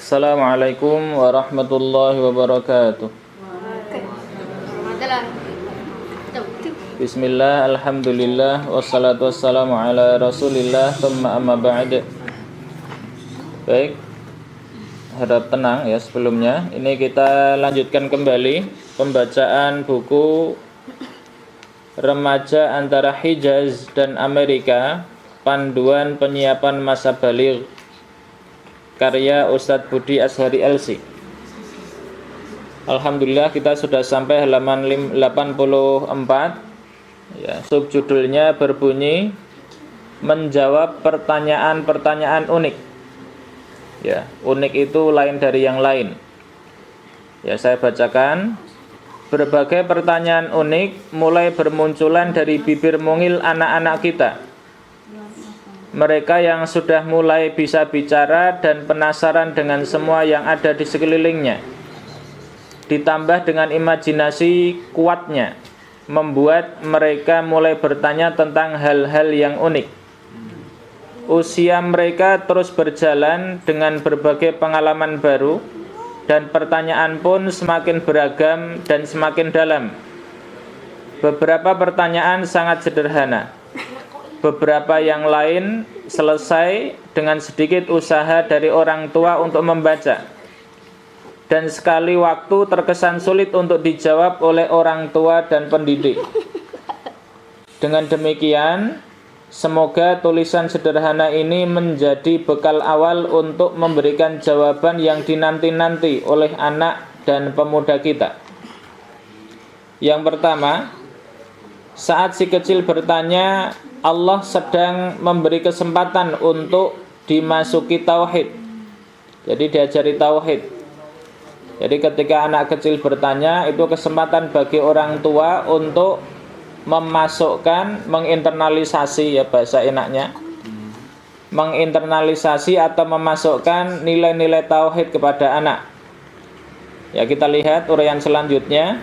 Assalamualaikum warahmatullahi wabarakatuh. Bismillah, alhamdulillah, wassalatu wassalamu ala rasulillah, thumma amma ba'd. Baik, harap tenang ya sebelumnya. Ini kita lanjutkan kembali pembacaan buku Remaja Antara Hijaz dan Amerika, Panduan Penyiapan Masa Baligh, karya Ustadz Budi Azhari LC. Alhamdulillah kita sudah sampai halaman 84. Ya, subjudulnya berbunyi menjawab pertanyaan-pertanyaan unik. Ya, unik itu lain dari yang lain. Ya, saya bacakan. Berbagai pertanyaan unik mulai bermunculan dari bibir mungil anak-anak kita. Mereka yang sudah mulai bisa bicara dan penasaran dengan semua yang ada di sekelilingnya, ditambah dengan imajinasi kuatnya, membuat mereka mulai bertanya tentang hal-hal yang unik. Usia mereka terus berjalan dengan berbagai pengalaman baru, dan pertanyaan pun semakin beragam dan semakin dalam. Beberapa pertanyaan sangat sederhana, beberapa yang lain selesai dengan sedikit usaha dari orang tua untuk membaca, dan sekali waktu terkesan sulit untuk dijawab oleh orang tua dan pendidik. Dengan demikian, semoga tulisan sederhana ini menjadi bekal awal untuk memberikan jawaban yang dinanti-nanti oleh anak dan pemuda kita. Yang pertama, saat si kecil bertanya, Allah sedang memberi kesempatan untuk dimasuki tauhid. Jadi diajari tauhid. Jadi ketika anak kecil bertanya, itu kesempatan bagi orang tua untuk memasukkan, menginternalisasi, ya bahasa enaknya, menginternalisasi atau memasukkan nilai-nilai tauhid kepada anak. Ya, kita lihat uraian selanjutnya.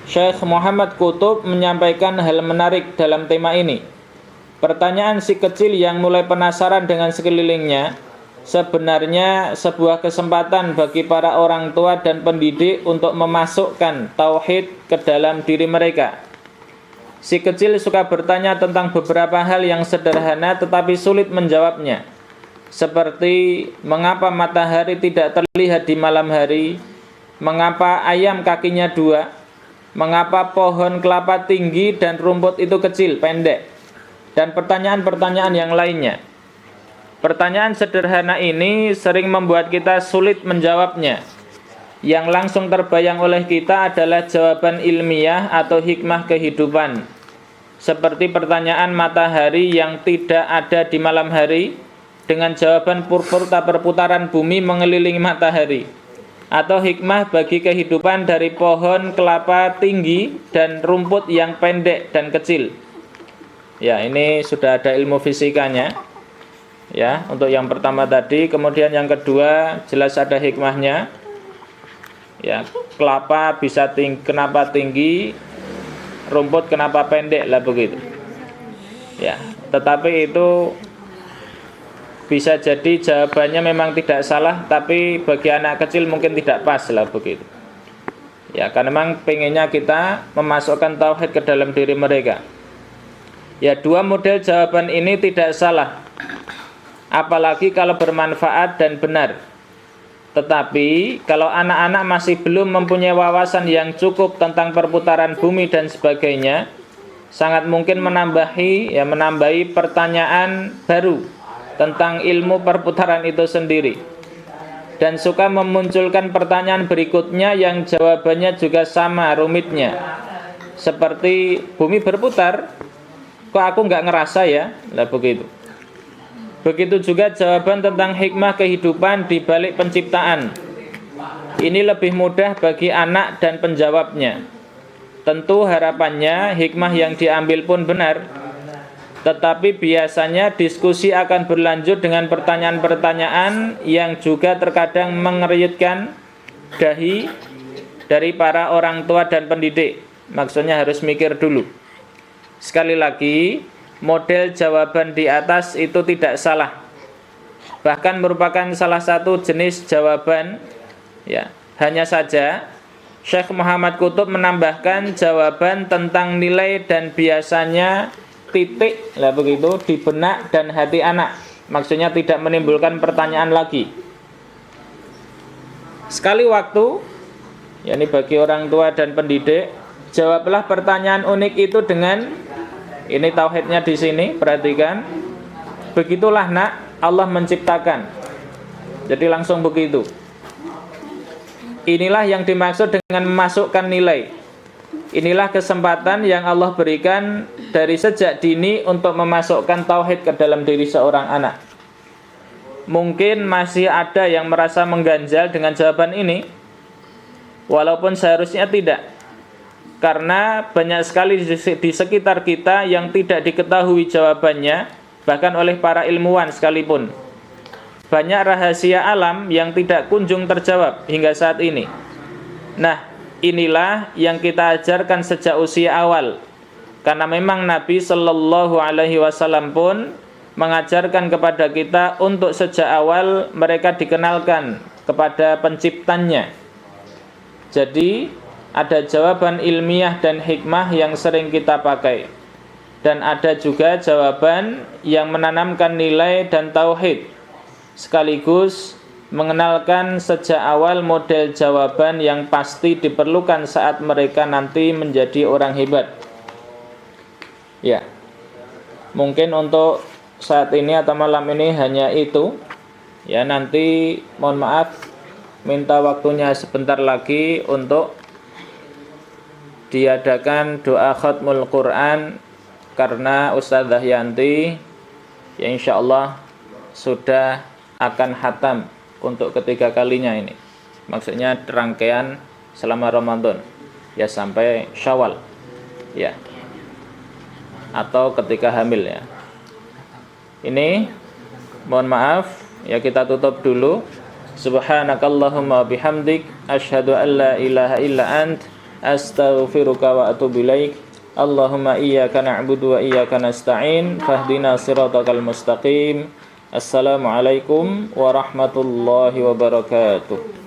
Syekh Muhammad Qutub menyampaikan hal menarik dalam tema ini. Pertanyaan si kecil yang mulai penasaran dengan sekelilingnya sebenarnya sebuah kesempatan bagi para orang tua dan pendidik untuk memasukkan tauhid ke dalam diri mereka. Si kecil suka bertanya tentang beberapa hal yang sederhana tetapi sulit menjawabnya, seperti mengapa matahari tidak terlihat di malam hari, mengapa ayam kakinya dua, mengapa pohon kelapa tinggi dan rumput itu kecil, pendek, dan pertanyaan-pertanyaan yang lainnya. Pertanyaan sederhana ini sering membuat kita sulit menjawabnya. Yang langsung terbayang oleh kita adalah jawaban ilmiah atau hikmah kehidupan, seperti pertanyaan matahari yang tidak ada di malam hari dengan jawaban perputaran bumi mengelilingi matahari, atau hikmah bagi kehidupan dari pohon kelapa tinggi dan rumput yang pendek dan kecil. Ya, ini sudah ada ilmu fisikanya. Ya, untuk yang pertama tadi, kemudian yang kedua jelas ada hikmahnya. Ya, kelapa bisa kenapa tinggi, rumput kenapa pendek, lah begitu. Ya, tetapi itu bisa jadi jawabannya memang tidak salah, tapi bagi anak kecil mungkin tidak pas, lah begitu. Ya, karena memang pengennya kita memasukkan tauhid ke dalam diri mereka. Ya, dua model jawaban ini tidak salah, apalagi kalau bermanfaat dan benar. Tetapi kalau anak-anak masih belum mempunyai wawasan yang cukup tentang perputaran bumi dan sebagainya, sangat mungkin menambahi pertanyaan baru tentang ilmu perputaran itu sendiri, dan suka memunculkan pertanyaan berikutnya yang jawabannya juga sama rumitnya, seperti bumi berputar, kok aku nggak ngerasa ya, lah begitu. Begitu juga jawaban tentang hikmah kehidupan di balik penciptaan. Ini lebih mudah bagi anak dan penjawabnya. Tentu harapannya hikmah yang diambil pun benar, tetapi biasanya diskusi akan berlanjut dengan pertanyaan-pertanyaan yang juga terkadang mengerutkan dahi dari para orang tua dan pendidik. Maksudnya harus mikir dulu. Sekali lagi, model jawaban di atas itu tidak salah. bahkan merupakan salah satu jenis jawaban. Ya, hanya saja Syekh Muhammad Qutub menambahkan jawaban tentang nilai dan biasanya titik lah begitu di benak dan hati anak. Maksudnya tidak menimbulkan pertanyaan lagi. Sekali waktu, yakni bagi orang tua dan pendidik, jawablah pertanyaan unik itu dengan ini tauhidnya di sini, perhatikan. Begitulah nak Allah menciptakan. Jadi langsung begitu. Inilah yang dimaksud dengan memasukkan nilai. Inilah kesempatan yang Allah berikan dari sejak dini untuk memasukkan tauhid ke dalam diri seorang anak. Mungkin masih ada yang merasa mengganjal dengan jawaban ini, walaupun seharusnya tidak. Karena banyak sekali di sekitar kita yang tidak diketahui jawabannya, bahkan oleh para ilmuwan sekalipun. Banyak rahasia alam yang tidak kunjung terjawab hingga saat ini. Nah, inilah yang kita ajarkan sejak usia awal. Karena memang Nabi Shallallahu Alaihi Wasallam pun mengajarkan kepada kita untuk sejak awal mereka dikenalkan kepada penciptanya. Jadi ada jawaban ilmiah dan hikmah yang sering kita pakai. Dan ada juga jawaban yang menanamkan nilai dan tauhid, sekaligus mengenalkan sejak awal model jawaban yang pasti diperlukan saat mereka nanti menjadi orang hebat. Ya, mungkin untuk saat ini atau malam ini hanya itu. Ya, nanti mohon maaf minta waktunya sebentar lagi untuk diadakan doa khatmul Quran karena Ustadzah Yanti ya insyaallah sudah akan khatam untuk ketiga kalinya ini. Maksudnya rangkaian selama Ramadan ya sampai Syawal ya, atau ketika hamil ya. Ini mohon maaf ya, kita tutup dulu. Subhanakallahumma bihamdik asyhadu an la ilaha illa ant astaghfiruka wa atubu ilaik. Allahumma iyyaka na'budu wa iyyaka nasta'in fahdina siratal mustaqim. Assalamualaikum warahmatullahi wabarakatuh.